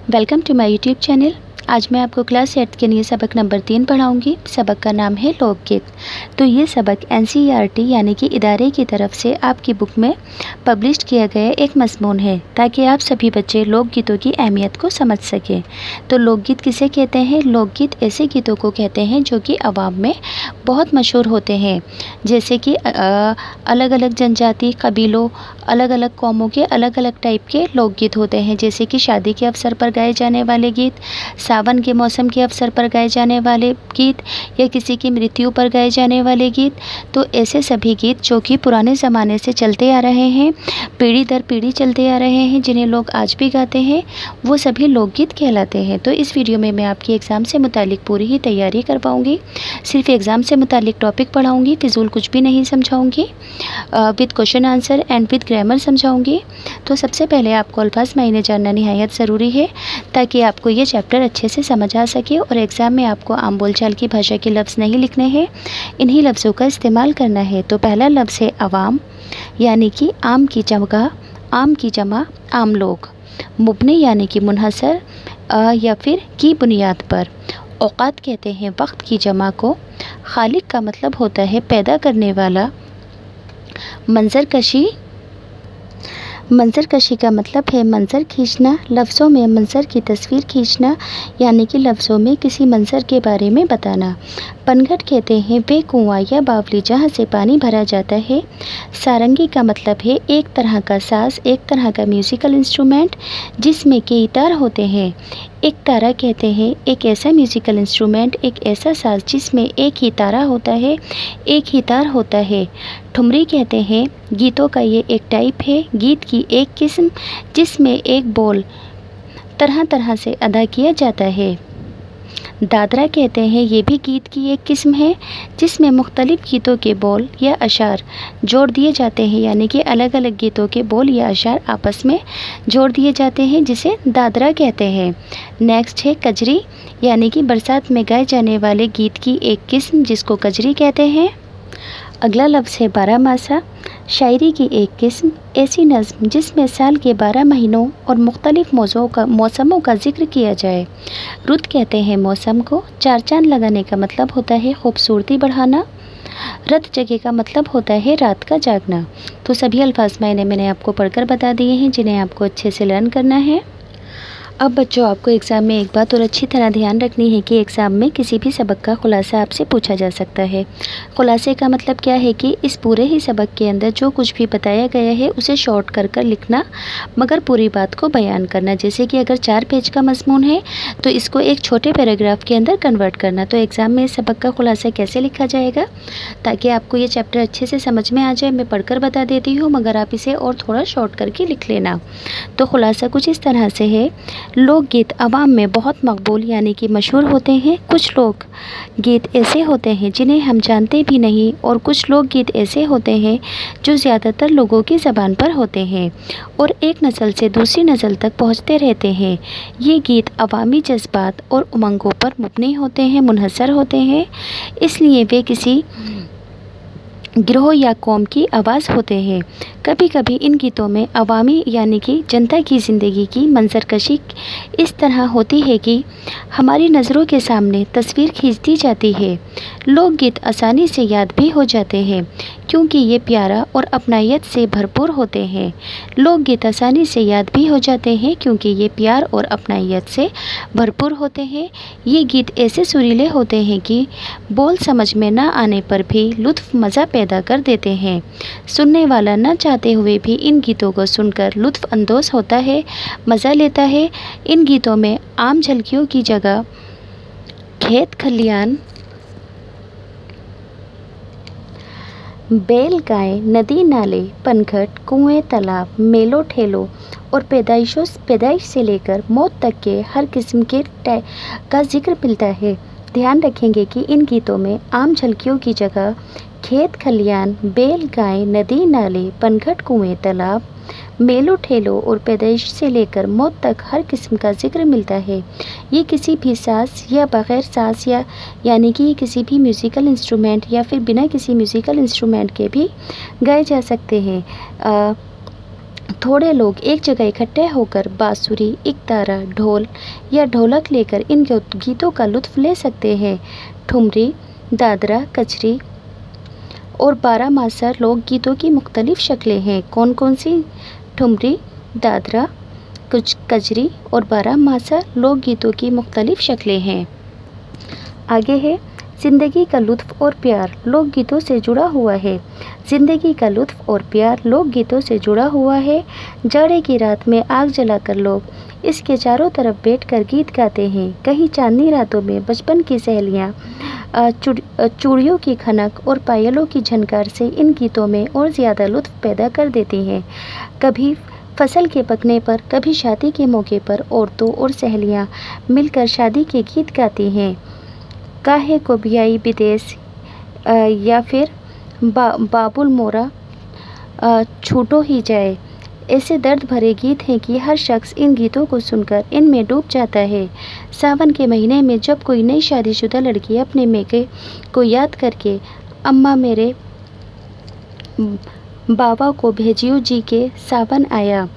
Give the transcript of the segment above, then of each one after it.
Welcome to my YouTube channel. आज मैं आपको क्लास 8 के लिए सबक नंबर 3 पढ़ाऊंगी। सबक का नाम है लोकगीत। तो ये सबक एनसीईआरटी यानी कि इदारे की तरफ से आपकी बुक में पब्लिश किया गया एक मज़मून है, ताकि आप सभी बच्चे लोकगीतों की अहमियत को समझ सकें। तो लोकगीत किसे कहते हैं? लोकगीत ऐसे गीतों को कहते हैं जो कि आवाम में बहुत मशहूर होते हैं, जैसे कि अलग अलग जनजाति, कबीलों, अलग अलग कौमों के अलग अलग टाइप के लोकगीत होते हैं, जैसे कि शादी के अवसर पर गाए जाने वाले गीत, सावन के मौसम के अवसर पर गाए जाने वाले गीत, या किसी की मृत्यु पर गाए जाने वाले गीत। तो ऐसे सभी गीत जो कि पुराने ज़माने से चलते आ रहे हैं, पीढ़ी दर पीढ़ी चलते आ रहे हैं, जिन्हें लोग आज भी गाते हैं, वो सभी लोकगीत कहलाते हैं। तो इस वीडियो में मैं आपकी एग्ज़ाम से मुतालिक पूरी ही तैयारी करवाऊँगी। सिर्फ एग्ज़ाम से मुतालिक टॉपिक पढ़ाऊँगी, फिजूल कुछ भी नहीं समझाऊँगी। With question answer and with grammar समझाऊँगी। तो सबसे पहले आपको अल्फाज मायने जानना निहायत ज़रूरी है, ताकि आपको ये चैप्टर अच्छे से समझ आ सके और एग्ज़ाम में आपको आम बोलचाल की भाषा के लफ्ज़ नहीं लिखने हैं, इन्हीं लफ्ज़ों का इस्तेमाल करना है। तो पहला लफ्ज़ है अवाम, यानी कि आम की जमा आम लोग। मुबनी यानी कि मुनहसर या फिर की बुनियाद पर। औक़ात कहते हैं वक्त की जमा को। खालिक का मतलब होता है पैदा करने वाला। मंज़र कशी का मतलब है मंज़र खींचना। लफ्ज़ों में मंज़र की तस्वीर खींचना, यानी कि लफ्ज़ों में किसी मंज़र के बारे में बताना। पनघट कहते हैं वे कुआं या बावली जहाँ से पानी भरा जाता है। सारंगी का मतलब है एक तरह का साज़, एक तरह का म्यूज़िकल इंस्ट्रूमेंट जिसमें कई तार होते हैं। एक तारा कहते हैं एक ऐसा म्यूज़िकल इंस्ट्रूमेंट, एक ऐसा साज़ जिसमें एक ही तारा होता है, एक ही तार होता है। ठुमरी कहते हैं गीतों का ये एक टाइप है, गीत की एक किस्म जिसमें एक बोल तरह तरह से अदा किया जाता है। दादरा कहते हैं ये भी गीत की एक किस्म है, जिसमें मुख्तलिफ़ गीतों के बोल या अशार जोड़ दिए जाते हैं, यानी कि अलग अलग गीतों के बोल या अशार आपस में जोड़ दिए जाते हैं, जिसे दादरा कहते हैं। नेक्स्ट है कजरी, यानी कि बरसात में गाए जाने वाले गीत की एक किस्म, जिसको कजरी कहते हैं। अगला लफ्ज़ है बारहमासा, शायरी की एक किस्म, ऐसी नज़्म जिसमें साल के 12 महीनों और मुख्तलिफ़ मौसमों का ज़िक्र किया जाए। रुत कहते हैं मौसम को। चार चांद लगाने का मतलब होता है खूबसूरती बढ़ाना। रत जगह का मतलब होता है रात का जागना। तो सभी अल्फाज मायने मैंने आपको पढ़कर बता दिए हैं, जिन्हें आपको अच्छे से लर्न करना है। अब बच्चों, आपको एग्ज़ाम में एक बात और अच्छी तरह ध्यान रखनी है कि एग्ज़ाम में किसी भी सबक का खुलासा आपसे पूछा जा सकता है। खुलासे का मतलब क्या है कि इस पूरे ही सबक के अंदर जो कुछ भी बताया गया है उसे शॉर्ट कर लिखना, मगर पूरी बात को बयान करना। जैसे कि अगर 4 पेज का मज़मून है तो इसको एक छोटे पैराग्राफ के अंदर कन्वर्ट करना। तो एग्ज़ाम में इस सबक का खुलासा कैसे लिखा जाएगा, ताकि आपको ये चैप्टर अच्छे से समझ में आ जाए, मैं पढ़कर बता देती हूँ, मगर आप इसे और थोड़ा शॉर्ट करके लिख लेना। तो खुलासा कुछ इस तरह से है। लोकगीत आवाम में बहुत मकबूल यानी कि मशहूर होते हैं। कुछ लोग गीत ऐसे होते हैं जिन्हें हम जानते भी नहीं, और कुछ लोकगीत ऐसे होते हैं जो ज़्यादातर लोगों की ज़बान पर होते हैं और एक नस्ल से दूसरी नस्ल तक पहुंचते रहते हैं। ये गीत अवामी जज्बात और उमंगों पर मुबनी होते हैं, मुनहसर होते हैं, इसलिए वे किसी गिरोह या कौम की आवाज़ होते हैं। कभी कभी इन गीतों में अवामी यानी कि जनता की ज़िंदगी की मंजरकशी इस तरह होती है कि हमारी नज़रों के सामने तस्वीर खींचती जाती है। लोकगीत आसानी से याद भी हो जाते हैं, क्योंकि ये प्यारा और अपनायत से भरपूर होते हैं। लोकगीत आसानी से याद भी हो जाते हैं क्योंकि ये प्यार और अपनायत से भरपूर होते हैं। ये गीत ऐसे सुरीले होते हैं कि बोल समझ में ना आने पर भी लुत्फ़ मज़ा पैदा कर देते हैं। सुनने वाला न चाहते हुए भी इन गीतों को सुनकर लुत्फ़ अंदोज़ होता है, मज़ा लेता है। इन गीतों में आम झलकियों की जगह खेत खलियान, बैल गाय, नदी नाले, पनघट, कुएं, तालाब, मेलों ठेलों और पैदाइश से लेकर मौत तक के हर किस्म के का जिक्र मिलता है। ध्यान रखेंगे कि इन गीतों में आम झलकियों की जगह खेत खलियान, बैल गाय, नदी नाले, पनघट, कुएं, तालाब, मेलों ठेलों और पैदाइश से लेकर मौत तक हर किस्म का जिक्र मिलता है। ये किसी भी साज़ या बग़ैर साज़ यानी कि ये किसी भी म्यूज़िकल इंस्ट्रूमेंट या फिर बिना किसी म्यूज़िकल इंस्ट्रूमेंट के भी गाए जा सकते हैं। थोड़े लोग एक जगह इकट्ठे होकर बांसुरी, इकतारा, ढोल या ढोलक लेकर इन गीतों का लुत्फ ले सकते हैं। ठुमरी, दादरा, कजरी और बारामासा लोकगीतों की मुख्तलिफ शक्लें हैं। कौन कौन सी? ठुमरी, दादरा, कजरी और बारामासा लोकगीतों की मुख्तलिफ शक्लें हैं। आगे है ज़िंदगी का लुत्फ़ और प्यार लोकगीतों से जुड़ा हुआ है। ज़िंदगी का लुत्फ़ और प्यार लोकगीतों से जुड़ा हुआ है। जाड़े की रात में आग जलाकर लोग इसके चारों तरफ बैठकर गीत गाते हैं। कहीं चांदनी रातों में बचपन की सहेलियाँ चूड़ियों की खनक और पायलों की झनकार से इन गीतों में और ज़्यादा लुत्फ़ पैदा कर देती हैं। कभी फसल के पकने पर, कभी शादी के मौके पर औरतों और सहेलियाँ मिलकर शादी के गीत गाती हैं। काहे को बियाई विदेश या फिर बाबुल मोरा छूटो ही जाए, ऐसे दर्द भरे गीत हैं कि हर शख्स इन गीतों को सुनकर इनमें डूब जाता है। सावन के महीने में जब कोई नई शादीशुदा लड़की अपने मेके को याद करके अम्मा मेरे बाबा को भेजियो जी के सावन आया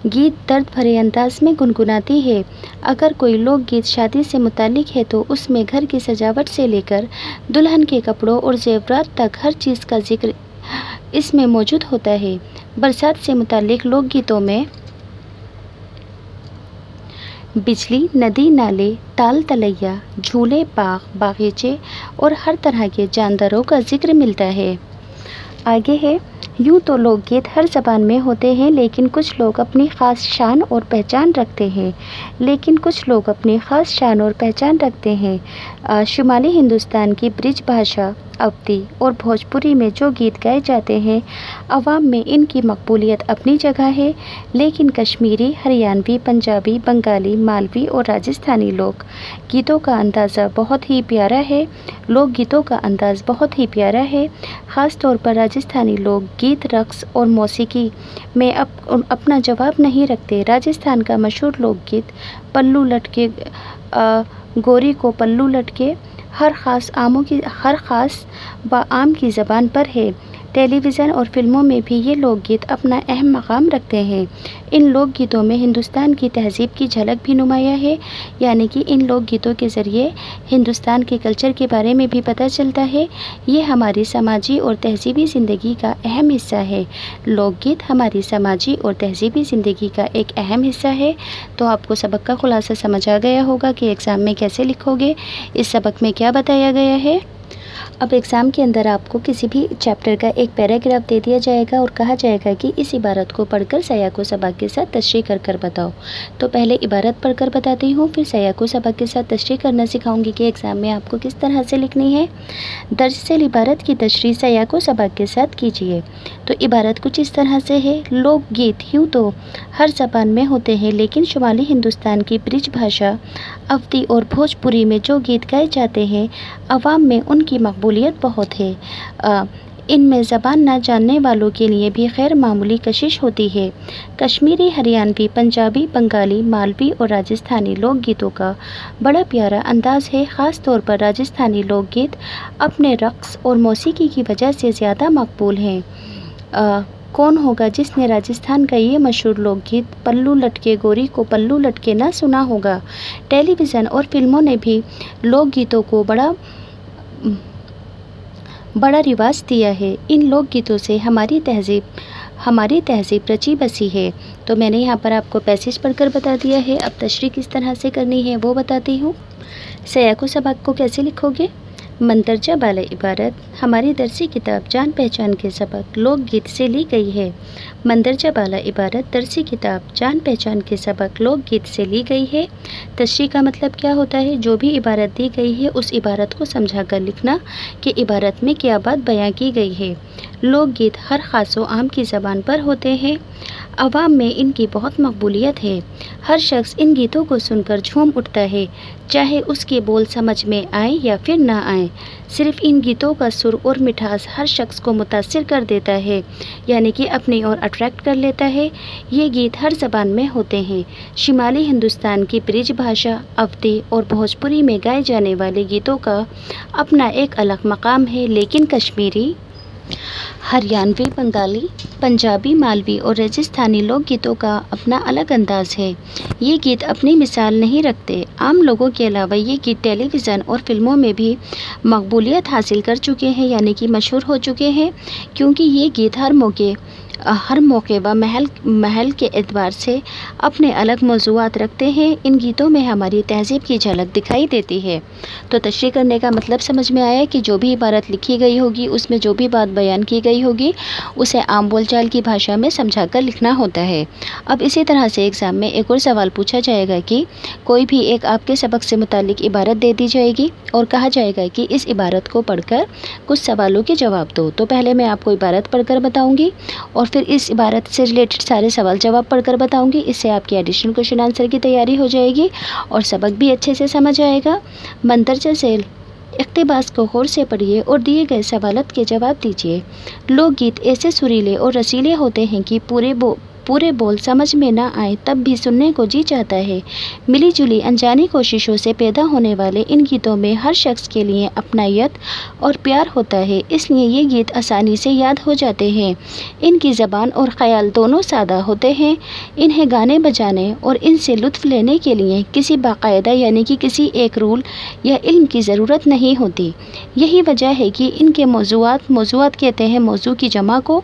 गीत दर्द भरे अंदाज में गुनगुनाती है। अगर कोई लोकगीत शादी से मुतालिक है तो उसमें घर की सजावट से लेकर दुल्हन के कपड़ों और जेवरात तक हर चीज़ का जिक्र इसमें मौजूद होता है। बरसात से मुतालिक लोकगीतों में बिजली, नदी, नाले, ताल तलैया, झूले, बाग, बागीचे और हर तरह के जानदारों का जिक्र मिलता है। आगे है यूँ तो लोकगीत हर ज़बान में होते हैं, लेकिन कुछ लोग अपनी ख़ास शान और पहचान रखते हैं। शुमाली हिंदुस्तान की ब्रिज भाषा, अवधी और भोजपुरी में जो गीत गाए जाते हैं, अवाम में इनकी मकबूलियत अपनी जगह है, लेकिन कश्मीरी, हरियाणवी, पंजाबी, बंगाली, मालवी और राजस्थानी लोकगीतों का अंदाज़ा बहुत ही प्यारा है। ख़ास तौर पर राजस्थानी लोकगीत रक़्स और मौसीकी में अपना जवाब नहीं रखते। राजस्थान का मशहूर लोकगीत पल्लू लटके गोरी को पल्लू लटके हर ख़ास व आम की ज़बान पर है। टेलीविज़न और फिल्मों में भी ये लोकगीत अपना अहम मकाम रखते हैं। इन लोकगीतों में हिंदुस्तान की तहज़ीब की झलक भी नुमाया है, यानी कि इन लोकगीतों के ज़रिए हिंदुस्तान के कल्चर के बारे में भी पता चलता है। ये हमारी समाजी और तहज़ीबी ज़िंदगी का अहम हिस्सा है। लोकगीत हमारी समाजी और तहज़ीबी ज़िंदगी का एक अहम हिस्सा है। तो आपको सबक का खुलासा समझ आ गया होगा कि एग्ज़ाम में कैसे लिखोगे, इस सबक में क्या बताया गया है। अब एग्ज़ाम के अंदर आपको किसी भी चैप्टर का एक पैराग्राफ दे दिया जाएगा और कहा जाएगा कि इस इबारत को पढ़कर सयाको सबक के साथ तशरीह कर बताओ। तो पहले इबारत पढ़कर बताती हूँ, फिर सयाको सबक के साथ तशरीह करना सिखाऊंगी कि एग्ज़ाम में आपको किस तरह से लिखनी है। दर्ज सेल इबारत की तशरीह सयाको सबक के साथ कीजिए। तो इबारत कुछ इस तरह से है। लोकगीत यूँ तो हर ज़बान में होते हैं, लेकिन शुमाली हिंदुस्तान की ब्रिज भाषा, अवधी और भोजपुरी में जो गीत गाए जाते हैं, अवाम में उनकी मकबूलियत बहुत है। इनमें ज़बान न जानने वालों के लिए भी गैर मामूली कशिश होती है। कश्मीरी, हरियाणवी, पंजाबी, बंगाली, मालवी और राजस्थानी लोकगीतों का बड़ा प्यारा अंदाज़ है। ख़ास तौर पर राजस्थानी लोकगीत अपने रक़्स और मौसीकी की वजह से ज़्यादा मकबूल हैं। कौन होगा जिसने राजस्थान का ये मशहूर लोकगीत पल्लू लटके गोरी को पल्लू लटके ना सुना होगा। टेलीविज़न और फिल्मों ने भी लोकगीतों को बड़ा रिवाज दिया है। इन लोकगीतों से हमारी तहज़ीब रची बसी है। तो मैंने यहाँ पर आपको पैसेज पढ़कर बता दिया है। अब तशरीह किस तरह से करनी है वो बताती हूँ। सयाको सबक को कैसे लिखोगे। मंदरजा बाला इबारत हमारी दरसी किताब जान पहचान के सबक लोकगीत से ली गई है। मंदरजा बाला इबारत दरसी किताब जान पहचान के सबक लोकगीत से ली गई है। तशरीह का मतलब क्या होता है, जो भी इबारत दी गई है उस इबारत को समझा कर लिखना कि इबारत में क्या बात बयां की गई है। लोकगीत हर ख़ास व आम की ज़बान पर होते हैं। अवाम में इनकी बहुत मकबूलियत है। हर शख्स इन गीतों को सुनकर झूम उठता है, चाहे उसके बोल समझ में आए या फिर ना आए। सिर्फ़ इन गीतों का सुर और मिठास हर शख्स को मुतासिर कर देता है, यानी कि अपनी ओर अट्रैक्ट कर लेता है। ये गीत हर ज़बान में होते हैं। शुमाली हिंदुस्तान की ब्रिज भाषा, अवधी और भोजपुरी में गाए जाने वाले गीतों का अपना एक अलग मकाम है, लेकिन कश्मीरी, हरियाणवी, बंगाली, पंजाबी, मालवी और राजस्थानी लोक गीतों का अपना अलग अंदाज है। ये गीत अपनी मिसाल नहीं रखते। आम लोगों के अलावा ये गीत टेलीविज़न और फिल्मों में भी मकबूलियत हासिल कर चुके हैं, यानी कि मशहूर हो चुके हैं, क्योंकि ये गीत हर मौके व महल के एतबार से अपने अलग मौज़ूआत रखते हैं। इन गीतों में हमारी तहज़ीब की झलक दिखाई देती है। तो तशरीह करने का मतलब समझ में आया कि जो भी इबारत लिखी गई होगी, उसमें जो भी बात बयान की गई होगी, उसे आम बोलचाल की भाषा में समझाकर लिखना होता है। अब इसी तरह से एग्ज़ाम में एक और सवाल पूछा जाएगा कि कोई भी एक आपके सबक से मुताल्लिक इबारत दे दी जाएगी और कहा जाएगा कि इस इबारत को पढ़कर कुछ सवालों के जवाब दो। तो पहले मैं आपको इबारत पढ़कर बताऊँगी और फिर इस इबारत से रिलेटेड सारे सवाल जवाब पढ़कर बताऊँगी। इससे आपकी एडिशनल क्वेश्चन आंसर की तैयारी हो जाएगी और सबक भी अच्छे से समझ आएगा। मंदरजा से इक़्तिबास को गौर से पढ़िए और दिए गए सवालत के जवाब दीजिए। लोकगीत ऐसे सुरीले और रसीले होते हैं कि पूरे बोल समझ में ना आए तब भी सुनने को जी चाहता है। मिली जुली अनजानी कोशिशों से पैदा होने वाले इन गीतों में हर शख्स के लिए अपनायत और प्यार होता है, इसलिए ये गीत आसानी से याद हो जाते हैं। इनकी ज़बान और ख़याल दोनों सादा होते हैं। इन्हें गाने बजाने और इनसे लुत्फ़ लेने के लिए किसी बाकायदा यानी कि किसी एक रूल या इल्म की ज़रूरत नहीं होती। यही वजह है कि इनके मौज़ूआत कहते हैं मौज़ू की जमा को।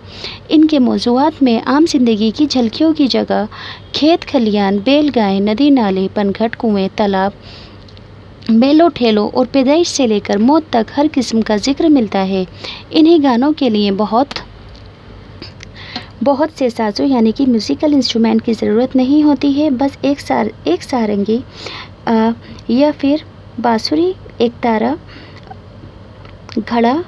इनके मौज़ूआत में आम ज़िंदगी की झलकियों की जगह खेत खलियान, बैल गाय, नदी नाले, पनघट, कुएँ, तालाब, मेलों ठेलों और पैदाइश से लेकर मौत तक हर किस्म का जिक्र मिलता है। इन्हीं गानों के लिए बहुत से साज़ों यानी कि म्यूज़िकल इंस्ट्रूमेंट की ज़रूरत नहीं होती है। बस एक सारंगी या फिर बांसुरी, एक तारा, घड़ा,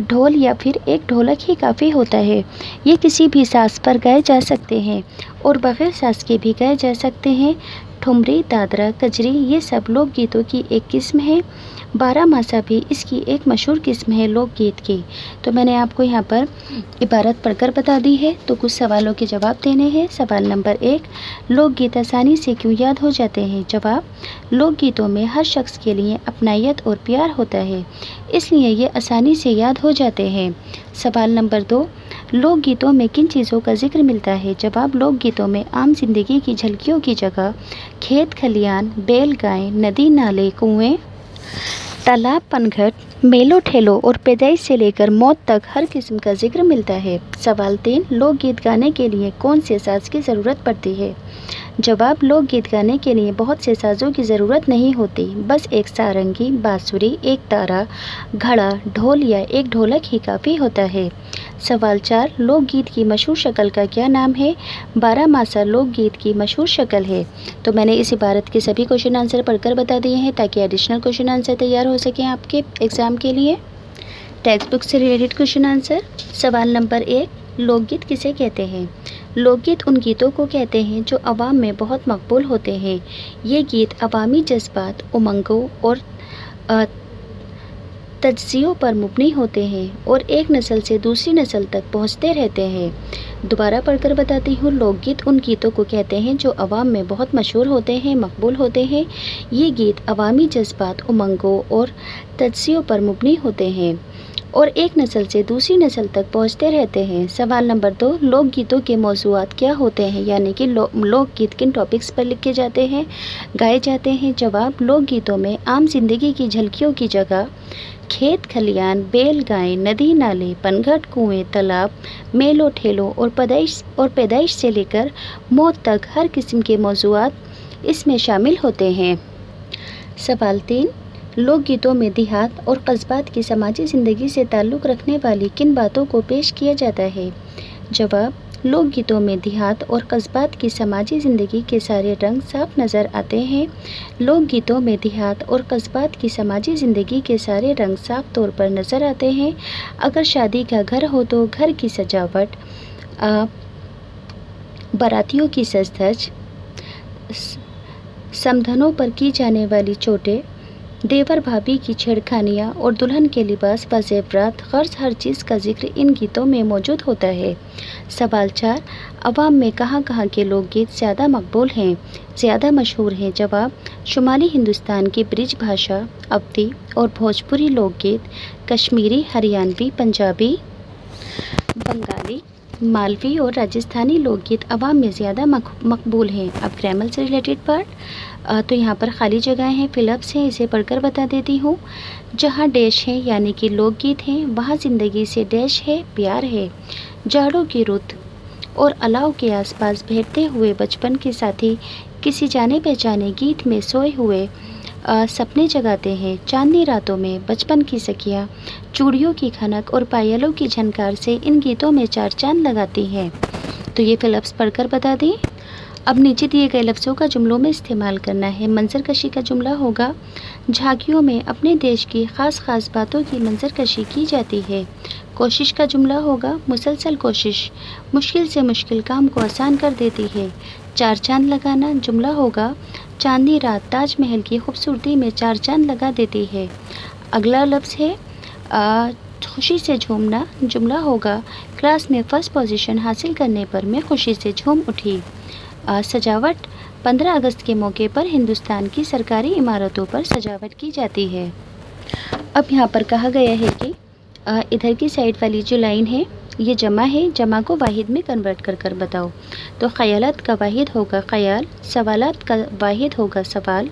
ढोल या फिर एक ढोलक ही काफ़ी होता है। ये किसी भी साज़ पर गाए जा सकते हैं और बग़ैर साज़ के भी गाए जा सकते हैं। ठुमरी, दादरा, कजरी ये सब लोकगीतों की एक किस्म है। बारहमासा भी इसकी एक मशहूर किस्म है लोकगीत की। तो मैंने आपको यहाँ पर इबारत पढ़कर बता दी है, तो कुछ सवालों के जवाब देने हैं। सवाल नंबर 1, लोकगीत आसानी से क्यों याद हो जाते हैं? जवाब, लोकगीतों में हर शख्स के लिए अपनायत और प्यार होता है, इसलिए ये आसानी से याद हो जाते हैं। सवाल नंबर 2, लोकगीतों में किन चीज़ों का जिक्र मिलता है? जवाब, लोकगीतों में आम जिंदगी की झलकियों की जगह खेत खलियान, बैल गाय, नदी नाले, कुएं, तालाब, पनघट, मेलों ठेलों और पैदाइश से लेकर मौत तक हर किस्म का जिक्र मिलता है। सवाल 3, लोकगीत गाने के लिए कौन से साज़ की ज़रूरत पड़ती है? जवाब, लोकगीत गाने के लिए बहुत से साज़ों की ज़रूरत नहीं होती, बस एक सारंगी, बांसुरी, एक तारा, घड़ा, ढोल या एक ढोलक ही काफ़ी होता है। सवाल 4, लोकगीत की मशहूर शक्ल का क्या नाम है? बारहमासा लोकगीत की मशहूर शक्ल है। तो मैंने इस इबारत के सभी क्वेश्चन आंसर पढ़कर बता दिए हैं ताकि एडिशनल क्वेश्चन आंसर तैयार हो सकें आपके एग्ज़ाम के लिए। टेक्स्ट बुक से रिलेटेड क्वेश्चन आंसर। सवाल नंबर 1, लोकगीत किसे कहते हैं? लोकगीत उन गीतों को कहते हैं जो आवाम में बहुत मकबूल होते हैं। ये गीत अवामी जज्बात, उमंगों और तज्ज़ियों पर मुबनी होते हैं और एक नस्ल से दूसरी नस्ल तक पहुंचते रहते हैं। दोबारा पढ़कर बताती हूँ, लोकगीत उन गीतों को कहते हैं जो आवाम में बहुत मशहूर होते हैं, मकबूल होते हैं। ये गीत अवामी जज्बात, उमंगों और तज्ज़ियों पर मुबनी होते हैं और एक नस्ल से दूसरी नस्ल तक पहुंचते रहते हैं। सवाल नंबर 2, लोकगीतों के मौज़ूआत क्या होते हैं, यानी कि लोकगीत किन टॉपिक्स पर लिखे जाते हैं, गाए जाते हैं? जवाब, लोकगीतों में आम जिंदगी की झलकियों की जगह खेत खलियान, बैल गाय, नदी नाले, पनघट, कुएं, तालाब, मेलों ठेलों और पैदाइश से लेकर मौत तक हर किस्म के मौज़ूआत इसमें शामिल होते हैं। सवाल 3, लोकगीतों में देहात और कस्बात की समाजी ज़िंदगी से ताल्लुक़ रखने वाली किन बातों को पेश किया जाता है? जवाब, लोकगीतों में देहात और कस्बात की समाजी ज़िंदगी के सारे रंग साफ नज़र आते हैं। लोकगीतों में देहात और कस्बात की समाजी ज़िंदगी के सारे रंग साफ तौर पर नज़र आते हैं। अगर शादी का घर हो तो घर की सजावट, बारातियों की सज धज, समधनों पर की जाने वाली चोटें, देवर भाभी की छेड़खानियाँ और दुल्हन के लिबास व ज़ेवरात, गर्ज हर चीज़ का जिक्र इन गीतों में मौजूद होता है। सवाल 4, अवाम में कहाँ कहाँ के लोकगीत ज़्यादा मकबूल हैं, ज़्यादा मशहूर हैं? जवाब, शुमाली हिंदुस्तान की ब्रिज भाषा, अवधी और भोजपुरी लोकगीत, कश्मीरी, हरियाणवी, पंजाबी, बंगाली, मालवी और राजस्थानी लोकगीत आवाम में ज़्यादा मकबूल हैं। अब ग्रामर से रिलेटेड पार्ट, तो यहाँ पर खाली जगह हैं, फिलअप्स हैं, इसे पढ़कर बता देती हूँ। जहाँ डैश है यानी कि लोकगीत हैं, वहाँ ज़िंदगी से डैश है, प्यार है। जाड़ों की रुत और अलाव के आसपास बैठते हुए बचपन के साथी किसी जाने पहचाने गीत में सोए हुए सपने जगाते हैं। चांदनी रातों में बचपन की सखियाँ चूड़ियों की खनक और पायलों की झनकार से इन गीतों में चार चांद लगाती हैं। तो ये फिलअप्स पढ़कर बता दें। अब नीचे दिए गए लफ्ज़ों का जुमलों में इस्तेमाल करना है। मंजरकशी का जुमला होगा, झांकियों में अपने देश की ख़ास ख़ास बातों की मंजरकशी की जाती है। कोशिश का जुमला होगा, मुसलसल कोशिश मुश्किल से मुश्किल काम को आसान कर देती है। चार चांद लगाना जुमला होगा, चांदनी रात ताजमहल की खूबसूरती में चार चांद लगा देती है। अगला लफ्ज़ है खुशी से झूमना, जुमला होगा, क्लास में फ़र्स्ट पोजीशन हासिल करने पर मैं खुशी से झूम उठी। सजावट, 15 अगस्त के मौके पर हिंदुस्तान की सरकारी इमारतों पर सजावट की जाती है। अब यहाँ पर कहा गया है कि इधर की साइड वाली जो लाइन है ये जमा है, जमा को वाहिद में कन्वर्ट कर बताओ। तो ख़यालात का वाहिद होगा ख़याल, सवालात का वाहिद होगा सवाल,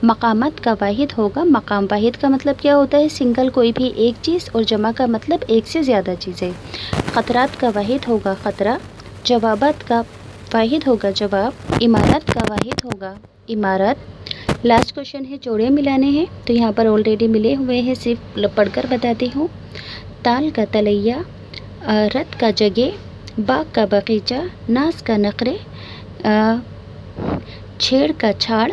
मकामात का वाहिद होगा मकाम। वाहिद का मतलब क्या होता है? सिंगल कोई भी एक चीज़, और जमा का मतलब एक से ज़्यादा चीज़ें। ख़तरात का वाहिद होगा ख़तरा, जवाबात का वाहिद होगा जवाब, इमारत का वाहिद होगा इमारत। लास्ट क्वेश्चन है जोड़े मिलाने हैं, तो यहाँ पर ऑलरेडी मिले हुए हैं, सिर्फ पढ़कर बताती हूँ। ताल का तलैया, रत का जगे, बाग का बगीचा, नाज का नखरे, छेड़ का छाड़,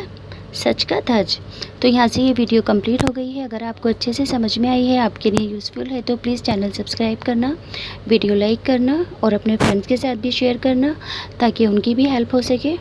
सच का धज। तो यहाँ से ये वीडियो कंप्लीट हो गई है। अगर आपको अच्छे से समझ में आई है, आपके लिए यूज़फुल है, तो प्लीज़ चैनल सब्सक्राइब करना, वीडियो लाइक करना और अपने फ्रेंड्स के साथ भी शेयर करना ताकि उनकी भी हेल्प हो सके।